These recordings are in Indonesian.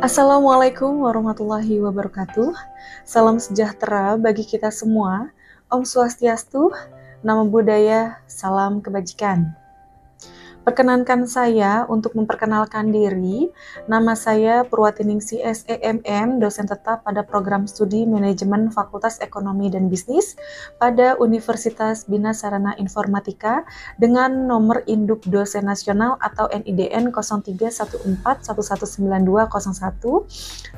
Assalamualaikum warahmatullahi wabarakatuh. Salam sejahtera bagi kita semua. Om Swastiastu, Namo Buddhaya, salam kebajikan. Perkenankan saya untuk memperkenalkan diri. Nama saya Purwatiningsih SEMM, dosen tetap pada program studi Manajemen Fakultas Ekonomi dan Bisnis pada Universitas Bina Sarana Informatika dengan nomor induk dosen nasional atau NIDN 0314119201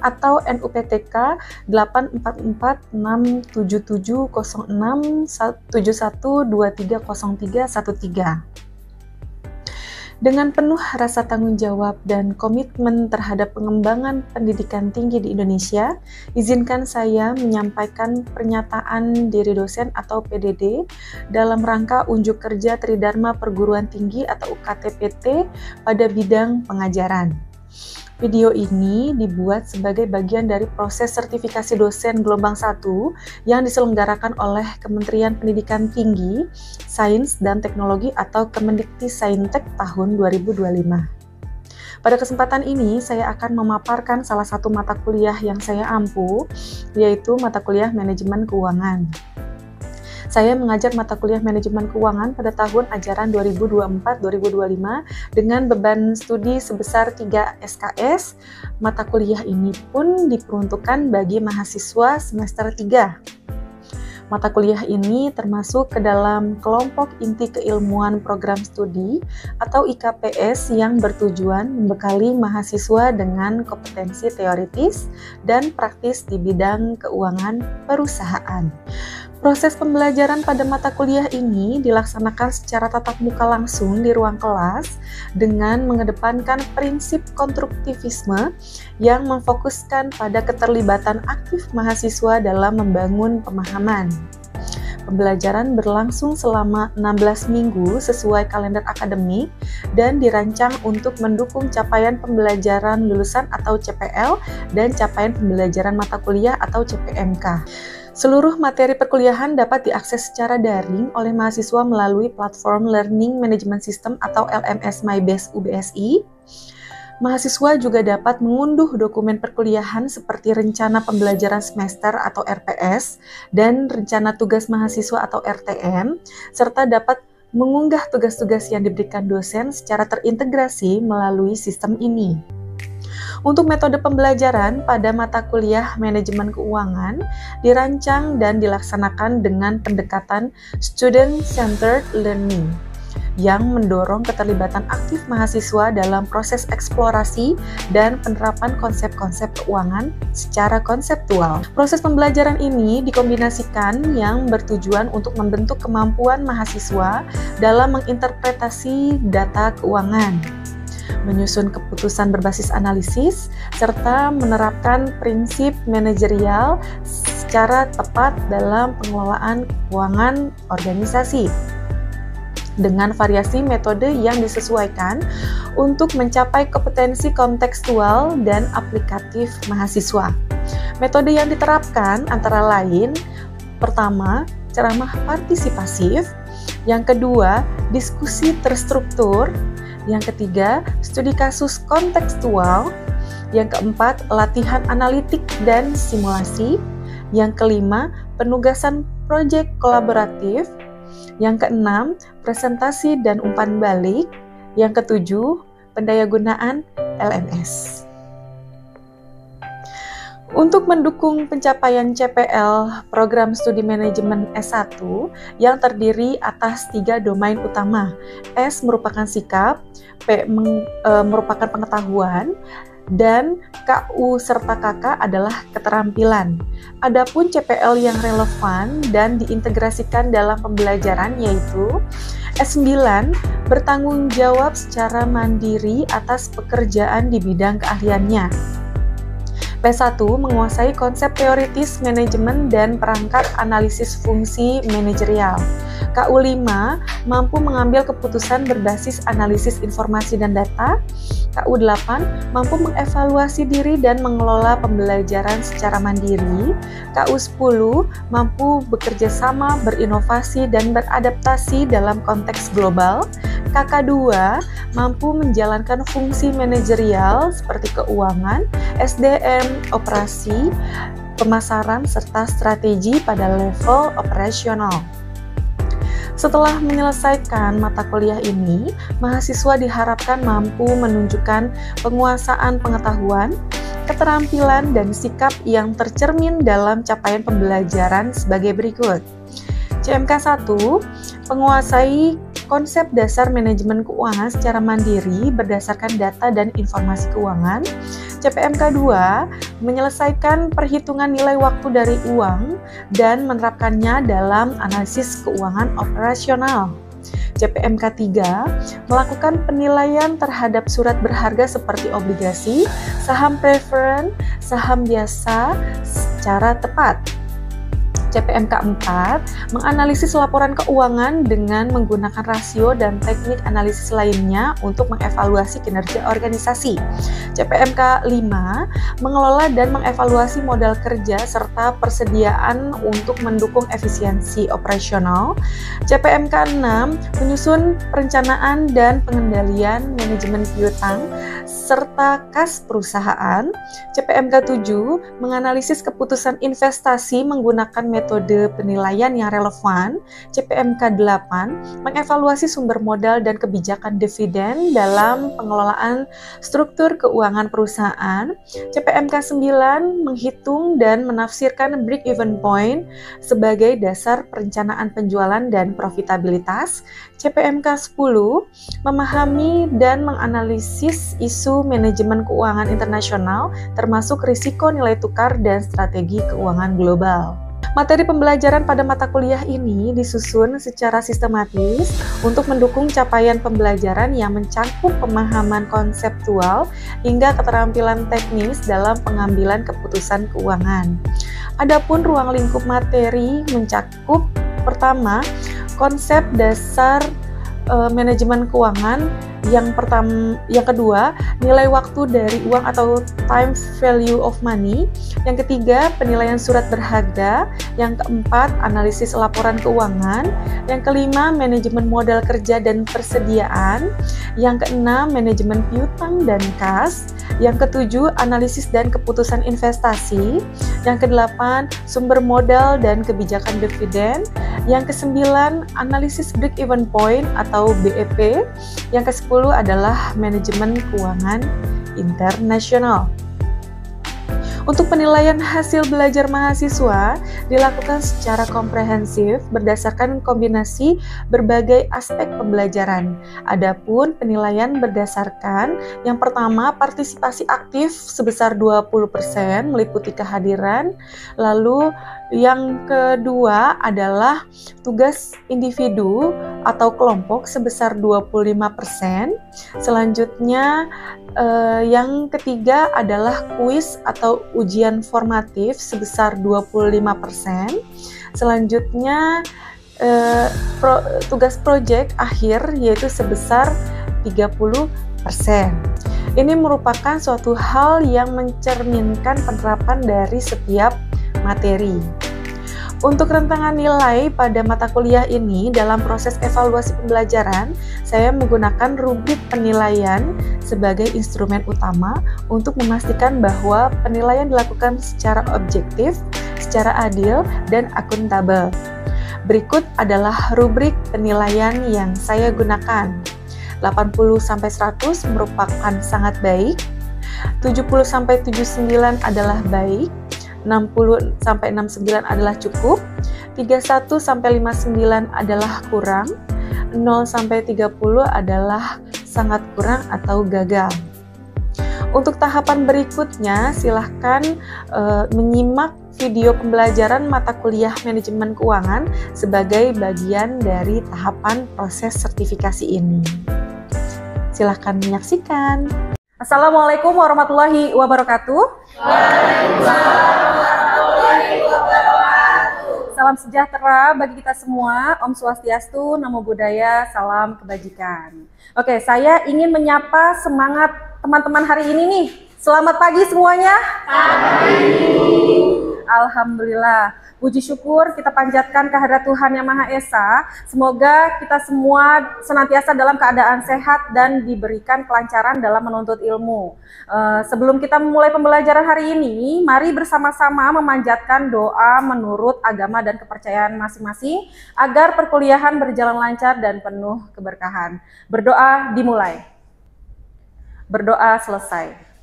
atau NUPTK 844670671230313. Dengan penuh rasa tanggung jawab dan komitmen terhadap pengembangan pendidikan tinggi di Indonesia, izinkan saya menyampaikan pernyataan diri dosen atau PDD dalam rangka unjuk kerja Tridharma Perguruan Tinggi atau UKT-PT pada bidang pengajaran. Video ini dibuat sebagai bagian dari proses sertifikasi dosen gelombang 1 yang diselenggarakan oleh Kementerian Pendidikan Tinggi, Sains dan Teknologi atau Kemendikti-Saintek tahun 2025. Pada kesempatan ini, saya akan memaparkan salah satu mata kuliah yang saya ampu, yaitu mata kuliah Manajemen Keuangan. Saya mengajar mata kuliah Manajemen Keuangan pada tahun ajaran 2024-2025 dengan beban studi sebesar 3 SKS. Mata kuliah ini pun diperuntukkan bagi mahasiswa semester 3. Mata kuliah ini termasuk ke dalam kelompok inti keilmuan program studi atau IKPS yang bertujuan membekali mahasiswa dengan kompetensi teoritis dan praktis di bidang keuangan perusahaan. Proses pembelajaran pada mata kuliah ini dilaksanakan secara tatap muka langsung di ruang kelas dengan mengedepankan prinsip konstruktivisme yang memfokuskan pada keterlibatan aktif mahasiswa dalam membangun pemahaman. Pembelajaran berlangsung selama 16 minggu sesuai kalender akademik dan dirancang untuk mendukung capaian pembelajaran lulusan atau CPL dan capaian pembelajaran mata kuliah atau CPMK. Seluruh materi perkuliahan dapat diakses secara daring oleh mahasiswa melalui platform Learning Management System atau LMS MyBase UBSI. Mahasiswa juga dapat mengunduh dokumen perkuliahan seperti rencana pembelajaran semester atau RPS dan rencana tugas mahasiswa atau RTM, serta dapat mengunggah tugas-tugas yang diberikan dosen secara terintegrasi melalui sistem ini. Untuk metode pembelajaran pada mata kuliah Manajemen Keuangan dirancang dan dilaksanakan dengan pendekatan Student-Centered Learning yang mendorong keterlibatan aktif mahasiswa dalam proses eksplorasi dan penerapan konsep-konsep keuangan secara konseptual. Proses pembelajaran ini dikombinasikan yang bertujuan untuk membentuk kemampuan mahasiswa dalam menginterpretasi data keuangan, menyusun keputusan berbasis analisis, serta menerapkan prinsip manajerial secara tepat dalam pengelolaan keuangan organisasi dengan variasi metode yang disesuaikan untuk mencapai kompetensi kontekstual dan aplikatif mahasiswa. Metode yang diterapkan antara lain, pertama, ceramah partisipasif, yang kedua, diskusi terstruktur, yang ketiga, studi kasus kontekstual, yang keempat, latihan analitik dan simulasi, yang kelima, penugasan proyek kolaboratif, yang keenam, presentasi dan umpan balik, yang ketujuh, pendayagunaan LMS. Untuk mendukung pencapaian CPL Program Studi Manajemen S1 yang terdiri atas 3 domain utama. S merupakan sikap, P merupakan pengetahuan, dan KU serta KK adalah keterampilan. Adapun CPL yang relevan dan diintegrasikan dalam pembelajaran yaitu S9 bertanggung jawab secara mandiri atas pekerjaan di bidang keahliannya. P1 menguasai konsep teoritis manajemen dan perangkat analisis fungsi manajerial. KU5 mampu mengambil keputusan berbasis analisis informasi dan data. KU8 mampu mengevaluasi diri dan mengelola pembelajaran secara mandiri. KU10 mampu bekerja sama, berinovasi, dan beradaptasi dalam konteks global. KK2 mampu menjalankan fungsi manajerial seperti keuangan, SDM, operasi, pemasaran, serta strategi pada level operasional. Setelah menyelesaikan mata kuliah ini, mahasiswa diharapkan mampu menunjukkan penguasaan pengetahuan, keterampilan, dan sikap yang tercermin dalam capaian pembelajaran sebagai berikut. CMK 1, menguasai konsep dasar manajemen keuangan secara mandiri berdasarkan data dan informasi keuangan. CPMK 2, menyelesaikan perhitungan nilai waktu dari uang dan menerapkannya dalam analisis keuangan operasional. CPMK 3, melakukan penilaian terhadap surat berharga seperti obligasi, saham preferen, saham biasa secara tepat. CPMK 4, menganalisis laporan keuangan dengan menggunakan rasio dan teknik analisis lainnya untuk mengevaluasi kinerja organisasi. CPMK 5, mengelola dan mengevaluasi modal kerja serta persediaan untuk mendukung efisiensi operasional. CPMK 6, menyusun perencanaan dan pengendalian manajemen piutang serta kas perusahaan. CPMK 7, menganalisis keputusan investasi menggunakan metode penilaian yang relevan. CPMK 8, mengevaluasi sumber modal dan kebijakan dividen dalam pengelolaan struktur keuangan perusahaan. CPMK 9, menghitung dan menafsirkan break-even point sebagai dasar perencanaan penjualan dan profitabilitas. CPMK 10, memahami dan menganalisis isu manajemen keuangan internasional termasuk risiko nilai tukar dan strategi keuangan global. Materi pembelajaran pada mata kuliah ini disusun secara sistematis untuk mendukung capaian pembelajaran yang mencakup pemahaman konseptual hingga keterampilan teknis dalam pengambilan keputusan keuangan. Adapun ruang lingkup materi mencakup pertama, konsep dasar manajemen keuangan, yang kedua, nilai waktu dari uang atau time value of money, yang ketiga, penilaian surat berharga, yang keempat, analisis laporan keuangan, yang kelima, manajemen modal kerja dan persediaan, yang keenam, manajemen piutang dan kas, yang ketujuh, analisis dan keputusan investasi, yang kedelapan, sumber modal dan kebijakan dividen, yang kesembilan, analisis break-even point atau BEP, yang ke-10 adalah manajemen keuangan internasional. Untuk penilaian hasil belajar mahasiswa dilakukan secara komprehensif berdasarkan kombinasi berbagai aspek pembelajaran. Adapun penilaian berdasarkan yang pertama, partisipasi aktif sebesar 20% meliputi kehadiran. Lalu yang kedua adalah tugas individu atau kelompok sebesar 25%. Selanjutnya yang ketiga adalah kuis atau ujian formatif sebesar 25%. Selanjutnya tugas proyek akhir yaitu sebesar 30%. Ini merupakan suatu hal yang mencerminkan penerapan dari setiap materi. Untuk rentangan nilai pada mata kuliah ini dalam proses evaluasi pembelajaran, saya menggunakan rubrik penilaian sebagai instrumen utama untuk memastikan bahwa penilaian dilakukan secara objektif, secara adil, dan akuntabel. Berikut adalah rubrik penilaian yang saya gunakan. 80-100 merupakan sangat baik, 70-79 adalah baik, 60-69 adalah cukup, 31-59 adalah kurang, 0-30 adalah sangat kurang atau gagal. Untuk tahapan berikutnya, silahkan menyimak video pembelajaran mata kuliah manajemen keuangan sebagai bagian dari tahapan proses sertifikasi ini. Silahkan menyaksikan. Assalamualaikum warahmatullahi wabarakatuh. Salam sejahtera bagi kita semua. Om Swastiastu, Namo Buddhaya, salam kebajikan. Oke, saya ingin menyapa semangat teman-teman hari ini nih. Selamat pagi semuanya. Alhamdulillah. Puji syukur kita panjatkan kehadirat Tuhan Yang Maha Esa. Semoga kita semua senantiasa dalam keadaan sehat dan diberikan kelancaran dalam menuntut ilmu. Sebelum kita memulai pembelajaran hari ini, mari bersama-sama memanjatkan doa menurut agama dan kepercayaan masing-masing agar perkuliahan berjalan lancar dan penuh keberkahan. Berdoa dimulai. Berdoa selesai.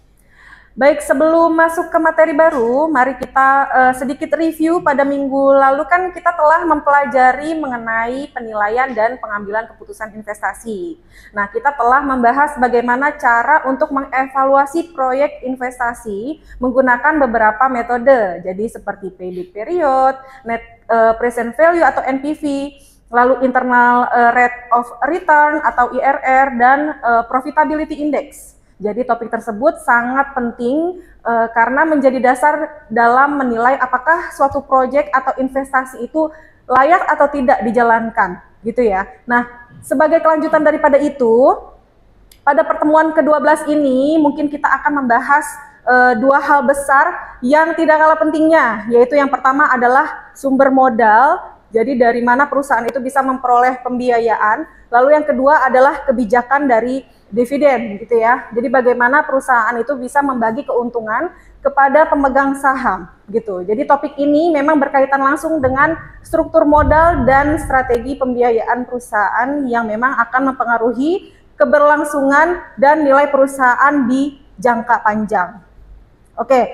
Baik, sebelum masuk ke materi baru, mari kita sedikit review. Pada minggu lalu kan kita telah mempelajari mengenai penilaian dan pengambilan keputusan investasi. Nah, kita telah membahas bagaimana cara untuk mengevaluasi proyek investasi menggunakan beberapa metode. Jadi seperti payback period, net present value atau NPV, lalu internal rate of return atau IRR, dan profitability index. Jadi topik tersebut sangat penting karena menjadi dasar dalam menilai apakah suatu proyek atau investasi itu layak atau tidak dijalankan, gitu ya. Nah, sebagai kelanjutan daripada itu, pada pertemuan ke-12 ini mungkin kita akan membahas dua hal besar yang tidak kalah pentingnya, yaitu yang pertama adalah sumber modal. Jadi dari mana perusahaan itu bisa memperoleh pembiayaan. Lalu yang kedua adalah kebijakan dari dividen, gitu ya. Jadi bagaimana perusahaan itu bisa membagi keuntungan kepada pemegang saham, gitu. Jadi topik ini memang berkaitan langsung dengan struktur modal dan strategi pembiayaan perusahaan yang memang akan mempengaruhi keberlangsungan dan nilai perusahaan di jangka panjang. Oke,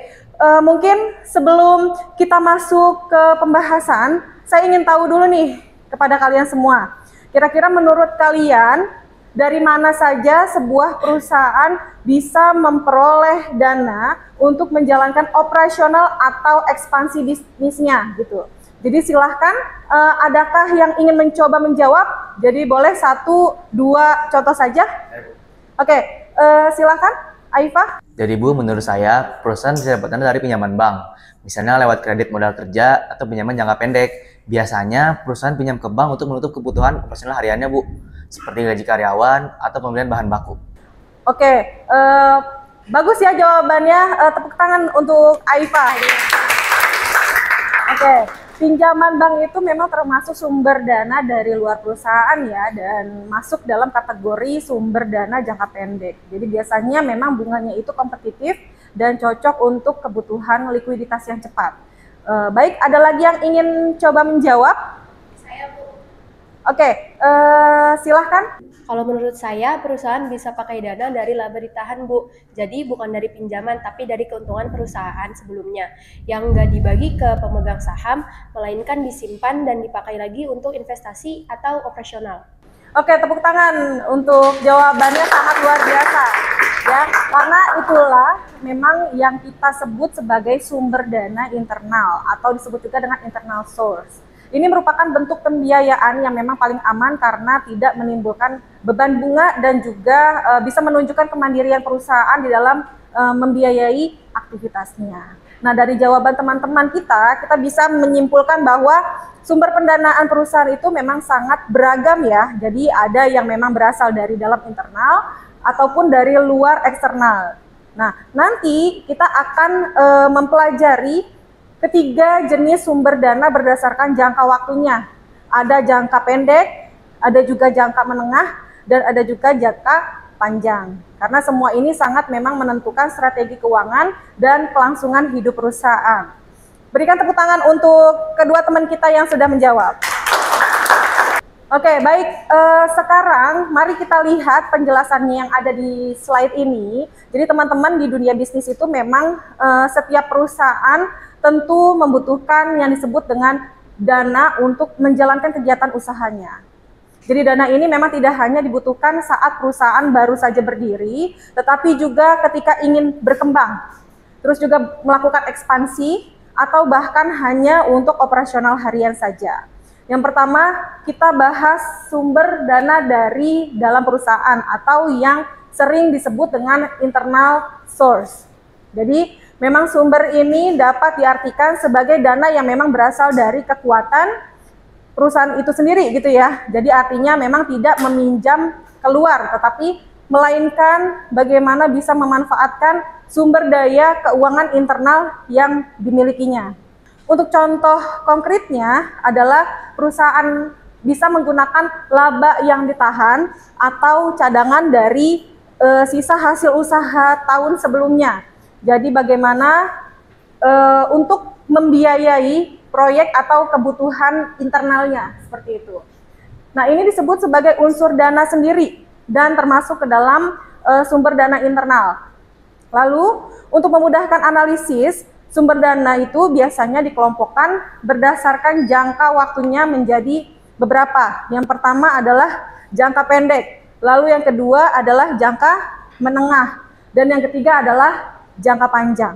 mungkin sebelum kita masuk ke pembahasan, saya ingin tahu dulu nih kepada kalian semua. Kira-kira menurut kalian, dari mana saja sebuah perusahaan bisa memperoleh dana untuk menjalankan operasional atau ekspansi bisnisnya, gitu. Jadi silahkan, adakah yang ingin mencoba menjawab? Jadi boleh 1, 2 contoh saja. Oke, silahkan, Aifah. Jadi Bu, menurut saya perusahaan bisa dapat dana dari pinjaman bank. Misalnya lewat kredit modal kerja atau pinjaman jangka pendek. Biasanya perusahaan pinjam ke bank untuk menutup kebutuhan operasional hariannya, Bu. Seperti gaji karyawan atau pembelian bahan baku. Oke, bagus ya jawabannya. Tepuk tangan untuk Aifah. Oke, pinjaman bank itu memang termasuk sumber dana dari luar perusahaan ya, dan masuk dalam kategori sumber dana jangka pendek. Jadi biasanya memang bunganya itu kompetitif dan cocok untuk kebutuhan likuiditas yang cepat. Baik, ada lagi yang ingin coba menjawab? Saya, Bu. Oke, silahkan. Kalau menurut saya, perusahaan bisa pakai dana dari laba ditahan, Bu. Jadi bukan dari pinjaman, tapi dari keuntungan perusahaan sebelumnya, yang nggak dibagi ke pemegang saham, melainkan disimpan dan dipakai lagi untuk investasi atau operasional. Oke, tepuk tangan untuk jawabannya, sangat luar biasa. Ya, karena itulah memang yang kita sebut sebagai sumber dana internal atau disebut juga dengan internal source. Ini merupakan bentuk pembiayaan yang memang paling aman karena tidak menimbulkan beban bunga dan juga bisa menunjukkan kemandirian perusahaan di dalam membiayai aktivitasnya. Nah, dari jawaban teman-teman kita bisa menyimpulkan bahwa sumber pendanaan perusahaan itu memang sangat beragam ya. Jadi ada yang memang berasal dari dalam internal ataupun dari luar eksternal. Nah, nanti kita akan mempelajari ketiga jenis sumber dana berdasarkan jangka waktunya. Ada jangka pendek, ada juga jangka menengah, dan ada juga jangka panjang. Karena semua ini sangat memang menentukan strategi keuangan dan kelangsungan hidup perusahaan. Berikan tepuk tangan untuk kedua teman kita yang sudah menjawab. Oke, baik. Sekarang mari kita lihat penjelasannya yang ada di slide ini. Jadi teman-teman, di dunia bisnis itu memang setiap perusahaan tentu membutuhkan yang disebut dengan dana untuk menjalankan kegiatan usahanya. Jadi dana ini memang tidak hanya dibutuhkan saat perusahaan baru saja berdiri, tetapi juga ketika ingin berkembang, terus juga melakukan ekspansi, atau bahkan hanya untuk operasional harian saja. Yang pertama, kita bahas sumber dana dari dalam perusahaan atau yang sering disebut dengan internal source. Jadi memang sumber ini dapat diartikan sebagai dana yang memang berasal dari kekuatan perusahaan itu sendiri gitu ya. Jadi artinya memang tidak meminjam keluar, tetapi melainkan bagaimana bisa memanfaatkan sumber daya keuangan internal yang dimilikinya. Untuk contoh konkretnya adalah perusahaan bisa menggunakan laba yang ditahan atau cadangan dari sisa hasil usaha tahun sebelumnya. Jadi bagaimana untuk membiayai proyek atau kebutuhan internalnya, seperti itu. Nah, ini disebut sebagai unsur dana sendiri dan termasuk ke dalam sumber dana internal. Lalu, untuk memudahkan analisis, sumber dana itu biasanya dikelompokkan berdasarkan jangka waktunya menjadi beberapa. Yang pertama adalah jangka pendek, lalu yang kedua adalah jangka menengah, dan yang ketiga adalah jangka panjang.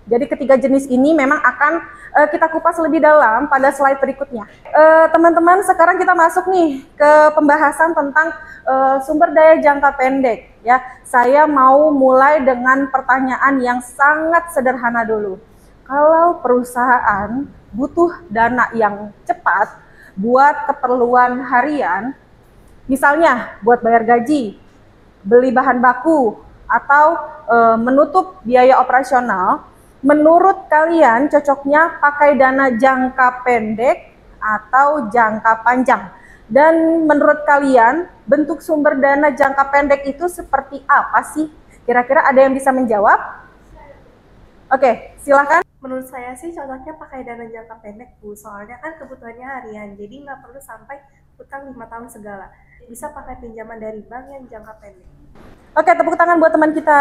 Jadi ketiga jenis ini memang akan kita kupas lebih dalam pada slide berikutnya. Teman-teman, sekarang kita masuk nih ke pembahasan tentang sumber daya jangka pendek. Ya, saya mau mulai dengan pertanyaan yang sangat sederhana dulu. Kalau perusahaan butuh dana yang cepat buat keperluan harian, misalnya buat bayar gaji, beli bahan baku, atau menutup biaya operasional, menurut kalian cocoknya pakai dana jangka pendek atau jangka panjang? Dan menurut kalian bentuk sumber dana jangka pendek itu seperti apa sih? Kira-kira ada yang bisa menjawab? Oke, silakan. Menurut saya sih cocoknya pakai dana jangka pendek, Bu. Soalnya kan kebutuhannya harian, jadi nggak perlu sampai utang 5 tahun segala. Bisa pakai pinjaman dari bank yang jangka pendek. Oke, tepuk tangan buat teman kita.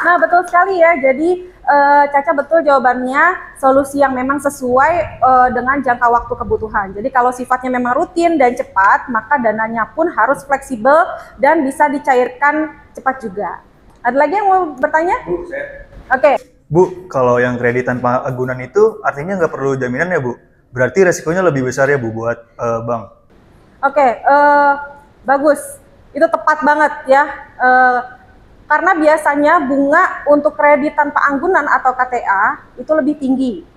Nah, betul sekali ya. Jadi Caca betul jawabannya, solusi yang memang sesuai dengan jangka waktu kebutuhan. Jadi kalau sifatnya memang rutin dan cepat, maka dananya pun harus fleksibel dan bisa dicairkan cepat juga. Ada lagi yang mau bertanya? Bu, saya. Oke. Bu, kalau yang kredit tanpa agunan itu artinya nggak perlu jaminan ya, Bu? Berarti resikonya lebih besar ya, Bu, buat bank? Oke, bagus. Itu tepat banget ya. Karena biasanya bunga untuk kredit tanpa anggunan atau KTA itu lebih tinggi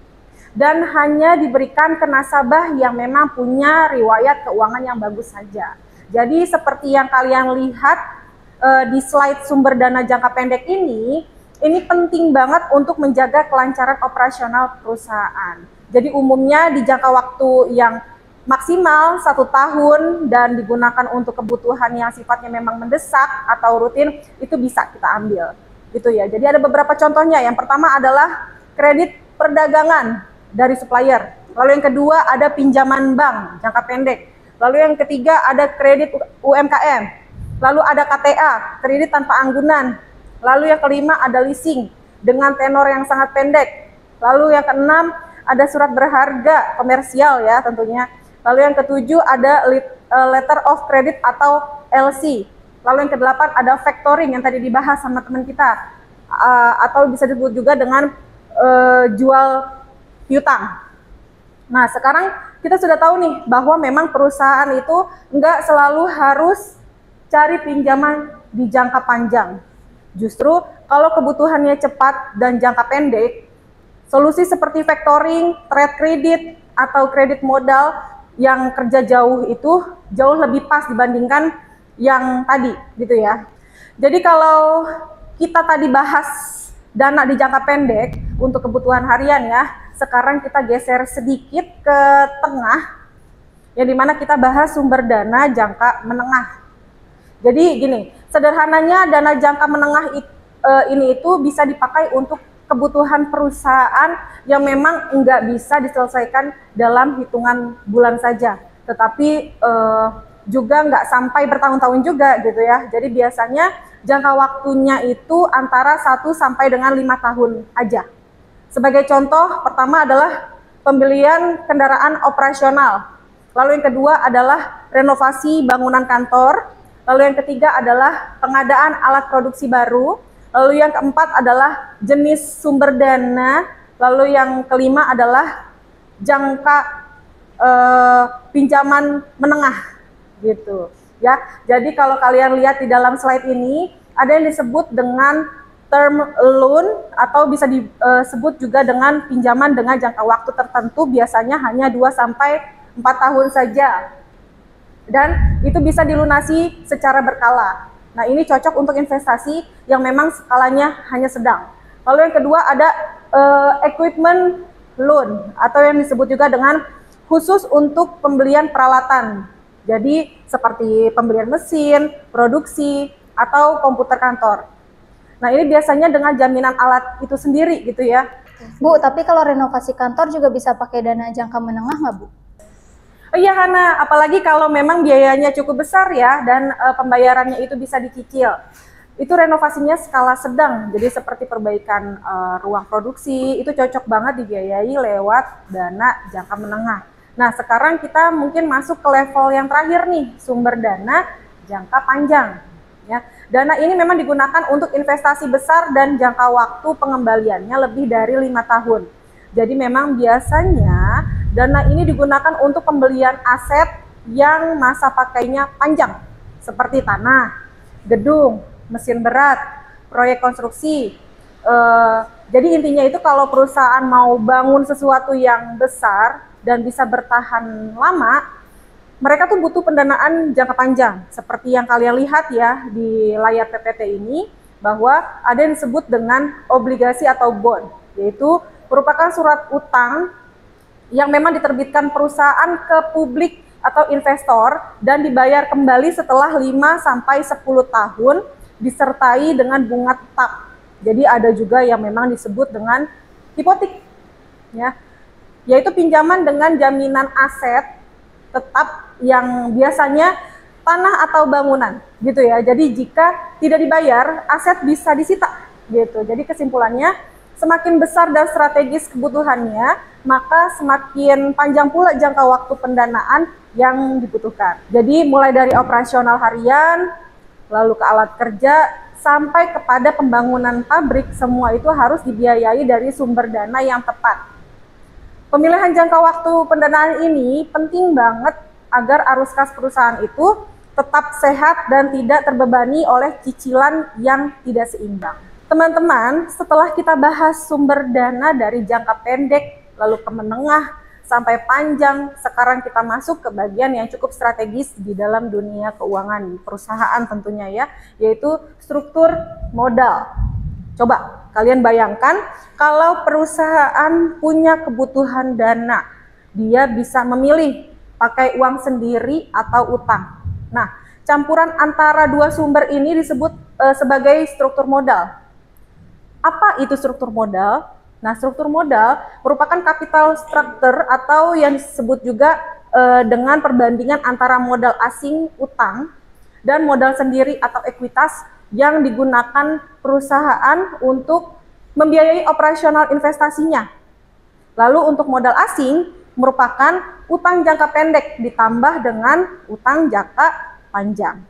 dan hanya diberikan ke nasabah yang memang punya riwayat keuangan yang bagus saja. Jadi seperti yang kalian lihat di slide sumber dana jangka pendek ini penting banget untuk menjaga kelancaran operasional perusahaan. Jadi umumnya di jangka waktu yang maksimal 1 tahun dan digunakan untuk kebutuhan yang sifatnya memang mendesak atau rutin, itu bisa kita ambil gitu ya. Jadi ada beberapa contohnya. Yang pertama adalah kredit perdagangan dari supplier, lalu yang kedua ada pinjaman bank jangka pendek, lalu yang ketiga ada kredit UMKM, lalu ada KTA, kredit tanpa anggunan, lalu yang kelima ada leasing dengan tenor yang sangat pendek, lalu yang keenam ada surat berharga komersial ya tentunya. Lalu yang ketujuh ada letter of credit atau LC. Lalu yang kedelapan ada factoring yang tadi dibahas sama teman kita. Atau bisa disebut juga dengan jual piutang. Nah, sekarang kita sudah tahu nih bahwa memang perusahaan itu nggak selalu harus cari pinjaman di jangka panjang. Justru kalau kebutuhannya cepat dan jangka pendek, solusi seperti factoring, trade credit, atau kredit modal yang kerja jauh itu jauh lebih pas dibandingkan yang tadi gitu ya. Jadi kalau kita tadi bahas dana di jangka pendek untuk kebutuhan harian ya, sekarang kita geser sedikit ke tengah yang dimana kita bahas sumber dana jangka menengah. Jadi gini, sederhananya dana jangka menengah ini itu bisa dipakai untuk kebutuhan perusahaan yang memang nggak bisa diselesaikan dalam hitungan bulan saja, tetapi juga nggak sampai bertahun-tahun juga gitu ya. Jadi biasanya jangka waktunya itu antara 1 sampai dengan 5 tahun aja. Sebagai contoh, pertama adalah pembelian kendaraan operasional, lalu yang kedua adalah renovasi bangunan kantor, lalu yang ketiga adalah pengadaan alat produksi baru, lalu yang keempat adalah jenis sumber dana, lalu yang kelima adalah jangka pinjaman menengah gitu ya. Jadi kalau kalian lihat di dalam slide ini ada yang disebut dengan term loan atau bisa disebut juga dengan pinjaman dengan jangka waktu tertentu, biasanya hanya 2 sampai 4 tahun saja. Dan itu bisa dilunasi secara berkala. Nah, ini cocok untuk investasi yang memang skalanya hanya sedang. Lalu yang kedua ada equipment loan atau yang disebut juga dengan khusus untuk pembelian peralatan. Jadi seperti pembelian mesin, produksi, atau komputer kantor. Nah ini biasanya dengan jaminan alat itu sendiri gitu ya. Bu, tapi kalau renovasi kantor juga bisa pakai dana jangka menengah nggak, Bu? Oh iya Hana, apalagi kalau memang biayanya cukup besar ya dan pembayarannya itu bisa dicicil. Itu renovasinya skala sedang, jadi seperti perbaikan ruang produksi, itu cocok banget dibiayai lewat dana jangka menengah. Nah sekarang kita mungkin masuk ke level yang terakhir nih, sumber dana jangka panjang. Ya, dana ini memang digunakan untuk investasi besar dan jangka waktu pengembaliannya lebih dari 5 tahun. Jadi memang biasanya dana ini digunakan untuk pembelian aset yang masa pakainya panjang, seperti tanah, gedung, mesin berat, proyek konstruksi. Jadi intinya itu kalau perusahaan mau bangun sesuatu yang besar dan bisa bertahan lama, mereka tuh butuh pendanaan jangka panjang. Seperti yang kalian lihat ya di layar PPT ini, bahwa ada yang disebut dengan obligasi atau bond, yaitu merupakan surat utang yang memang diterbitkan perusahaan ke publik atau investor dan dibayar kembali setelah 5-10 tahun disertai dengan bunga tetap. Jadi ada juga yang memang disebut dengan hipotek, ya, yaitu pinjaman dengan jaminan aset tetap yang biasanya tanah atau bangunan, gitu ya. Jadi jika tidak dibayar, aset bisa disita, gitu. Jadi kesimpulannya, semakin besar dan strategis kebutuhannya, maka semakin panjang pula jangka waktu pendanaan yang dibutuhkan. Jadi mulai dari operasional harian, lalu ke alat kerja, sampai kepada pembangunan pabrik, semua itu harus dibiayai dari sumber dana yang tepat. Pemilihan jangka waktu pendanaan ini penting banget agar arus kas perusahaan itu tetap sehat dan tidak terbebani oleh cicilan yang tidak seimbang. Teman-teman, setelah kita bahas sumber dana dari jangka pendek, lalu ke menengah, sampai panjang, sekarang kita masuk ke bagian yang cukup strategis di dalam dunia keuangan perusahaan tentunya ya, yaitu struktur modal. Coba kalian bayangkan kalau perusahaan punya kebutuhan dana, dia bisa memilih pakai uang sendiri atau utang. Nah, campuran antara dua sumber ini disebut sebagai struktur modal. Apa itu struktur modal? Nah, struktur modal merupakan capital structure atau yang disebut juga dengan perbandingan antara modal asing utang dan modal sendiri atau ekuitas yang digunakan perusahaan untuk membiayai operasional investasinya. Lalu untuk modal asing merupakan utang jangka pendek ditambah dengan utang jangka panjang.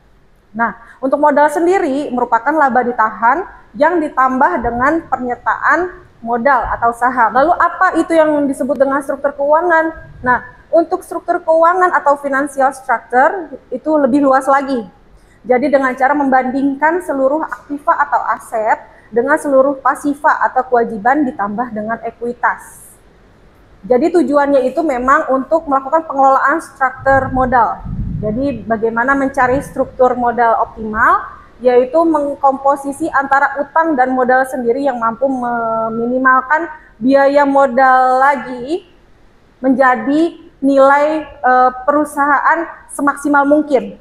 Nah, untuk modal sendiri merupakan laba ditahan yang ditambah dengan pernyataan modal atau saham. Lalu apa itu yang disebut dengan struktur keuangan? Nah, untuk struktur keuangan atau financial structure itu lebih luas lagi. Jadi dengan cara membandingkan seluruh aktiva atau aset dengan seluruh pasiva atau kewajiban ditambah dengan ekuitas. Jadi tujuannya itu memang untuk melakukan pengelolaan struktur modal. Jadi bagaimana mencari struktur modal optimal, yaitu mengkomposisi antara utang dan modal sendiri yang mampu meminimalkan biaya modal lagi menjadi nilai perusahaan semaksimal mungkin.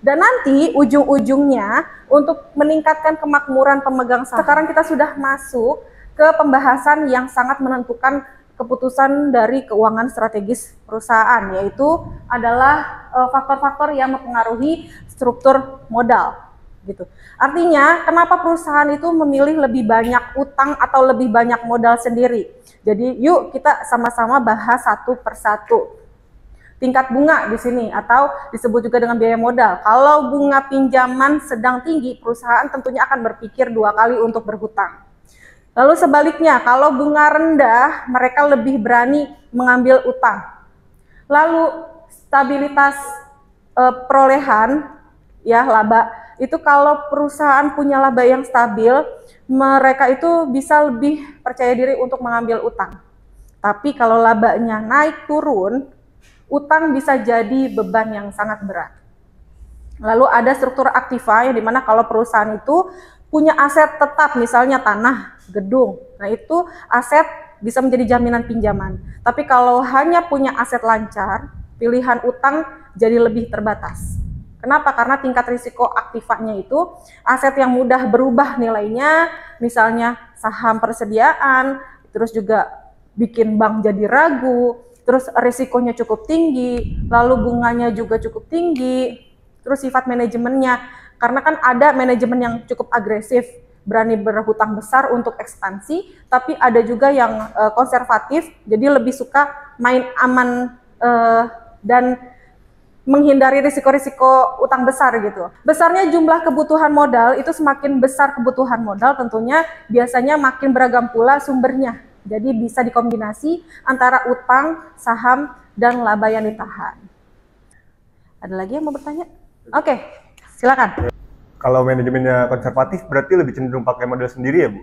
Dan nanti ujung-ujungnya untuk meningkatkan kemakmuran pemegang saham. Sekarang kita sudah masuk ke pembahasan yang sangat menentukan keputusan dari keuangan strategis perusahaan, yaitu adalah faktor-faktor yang mempengaruhi struktur modal. Gitu. Artinya, kenapa perusahaan itu memilih lebih banyak utang atau lebih banyak modal sendiri? Jadi, yuk kita sama-sama bahas satu persatu. Tingkat bunga di sini atau disebut juga dengan biaya modal. Kalau bunga pinjaman sedang tinggi, perusahaan tentunya akan berpikir 2 kali untuk berhutang. Lalu sebaliknya, kalau bunga rendah, mereka lebih berani mengambil utang. Lalu stabilitas perolehan, ya laba, itu kalau perusahaan punya laba yang stabil, mereka itu bisa lebih percaya diri untuk mengambil utang. Tapi kalau labanya naik turun, utang bisa jadi beban yang sangat berat. Lalu ada struktur aktiva yang dimana kalau perusahaan itu punya aset tetap, misalnya tanah, gedung. Nah, itu aset bisa menjadi jaminan pinjaman. Tapi kalau hanya punya aset lancar, pilihan utang jadi lebih terbatas. Kenapa? Karena tingkat risiko aktifanya itu aset yang mudah berubah nilainya, misalnya saham persediaan, terus juga bikin bank jadi ragu, terus risikonya cukup tinggi, lalu bunganya juga cukup tinggi, terus sifat manajemennya, karena kan ada manajemen yang cukup agresif, berani berhutang besar untuk ekspansi, tapi ada juga yang konservatif, jadi lebih suka main aman dan menghindari risiko-risiko utang besar gitu. Besarnya jumlah kebutuhan modal itu semakin besar kebutuhan modal, tentunya biasanya makin beragam pula sumbernya. Jadi bisa dikombinasi antara utang, saham, dan laba yang ditahan. Ada lagi yang mau bertanya? Oke, silakan. Kalau manajemennya konservatif berarti lebih cenderung pakai modal sendiri ya, Bu?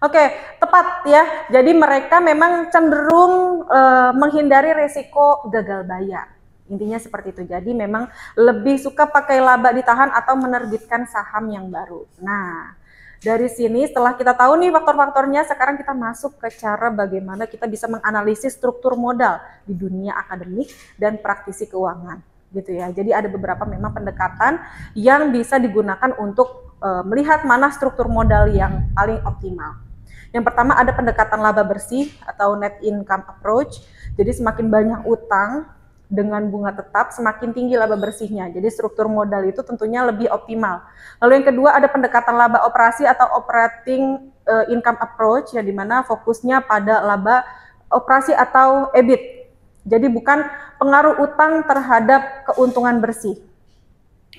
Oke, tepat ya. Jadi mereka memang cenderung menghindari risiko gagal bayar. Intinya seperti itu. Jadi memang lebih suka pakai laba ditahan atau menerbitkan saham yang baru. Nah, dari sini setelah kita tahu nih faktor-faktornya, sekarang kita masuk ke cara bagaimana kita bisa menganalisis struktur modal di dunia akademik dan praktisi keuangan. Gitu ya. Jadi ada beberapa memang pendekatan yang bisa digunakan untuk melihat mana struktur modal yang paling optimal. Yang pertama ada pendekatan laba bersih atau net income approach. Jadi semakin banyak utang dengan bunga tetap, semakin tinggi laba bersihnya. Jadi struktur modal itu tentunya lebih optimal. Lalu yang kedua ada pendekatan laba operasi atau operating income approach, ya, di mana fokusnya pada laba operasi atau EBIT. Jadi bukan pengaruh utang terhadap keuntungan bersih.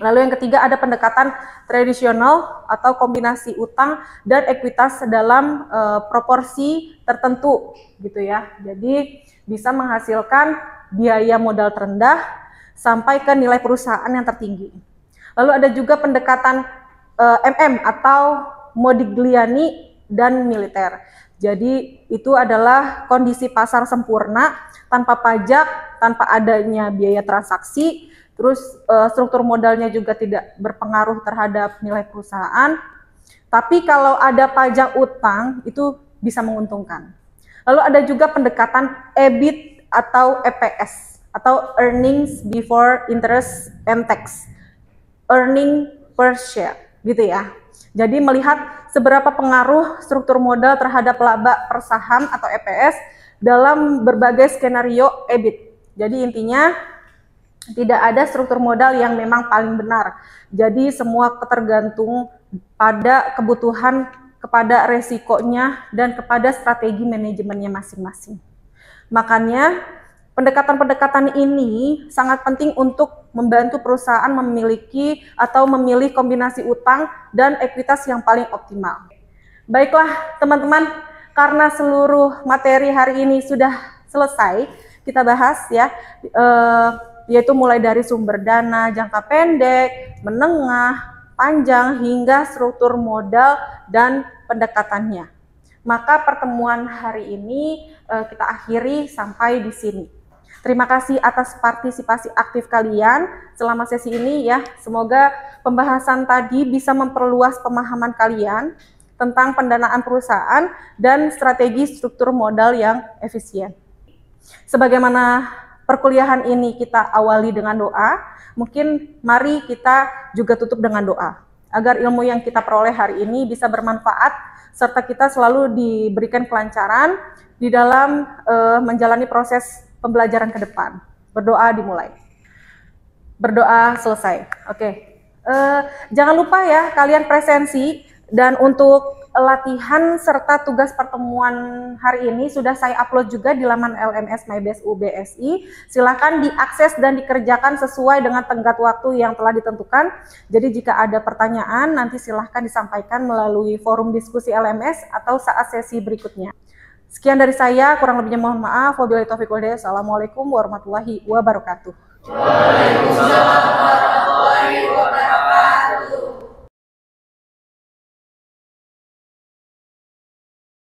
Lalu yang ketiga ada pendekatan tradisional atau kombinasi utang dan ekuitas dalam proporsi tertentu gitu ya. Jadi bisa menghasilkan biaya modal terendah sampai ke nilai perusahaan yang tertinggi. Lalu ada juga pendekatan MM atau Modigliani dan militer. Jadi itu adalah kondisi pasar sempurna tanpa pajak, tanpa adanya biaya transaksi, terus struktur modalnya juga tidak berpengaruh terhadap nilai perusahaan. Tapi kalau ada pajak utang itu bisa menguntungkan. Lalu ada juga pendekatan EBIT atau EPS atau earnings before interest and tax, earning per share gitu ya. Jadi melihat seberapa pengaruh struktur modal terhadap laba per saham atau EPS dalam berbagai skenario EBIT. Jadi intinya tidak ada struktur modal yang memang paling benar. Jadi semua tergantung pada kebutuhan, kepada resikonya, dan kepada strategi manajemennya masing-masing. Makanya pendekatan-pendekatan ini sangat penting untuk membantu perusahaan memiliki atau memilih kombinasi utang dan ekuitas yang paling optimal. Baiklah teman-teman, karena seluruh materi hari ini sudah selesai, kita bahas ya, yaitu mulai dari sumber dana jangka pendek, menengah, panjang, hingga struktur modal dan pendekatannya. Maka pertemuan hari ini kita akhiri sampai di sini. Terima kasih atas partisipasi aktif kalian selama sesi ini ya. Semoga pembahasan tadi bisa memperluas pemahaman kalian tentang pendanaan perusahaan dan strategi struktur modal yang efisien. Sebagaimana perkuliahan ini kita awali dengan doa, mungkin mari kita juga tutup dengan doa, agar ilmu yang kita peroleh hari ini bisa bermanfaat, serta kita selalu diberikan kelancaran di dalam menjalani proses pembelajaran ke depan. Berdoa dimulai. Berdoa selesai. Oke. Jangan lupa ya kalian presensi, dan untuk latihan serta tugas pertemuan hari ini sudah saya upload juga di laman LMS MyBest UBSI. Silahkan diakses dan dikerjakan sesuai dengan tenggat waktu yang telah ditentukan. Jadi jika ada pertanyaan nanti silahkan disampaikan melalui forum diskusi LMS atau saat sesi berikutnya. Sekian dari saya, kurang lebihnya mohon maaf. Wabillahi taufiq wal hidayah. Assalamualaikum warahmatullahi wabarakatuh. Waalaikumsalam.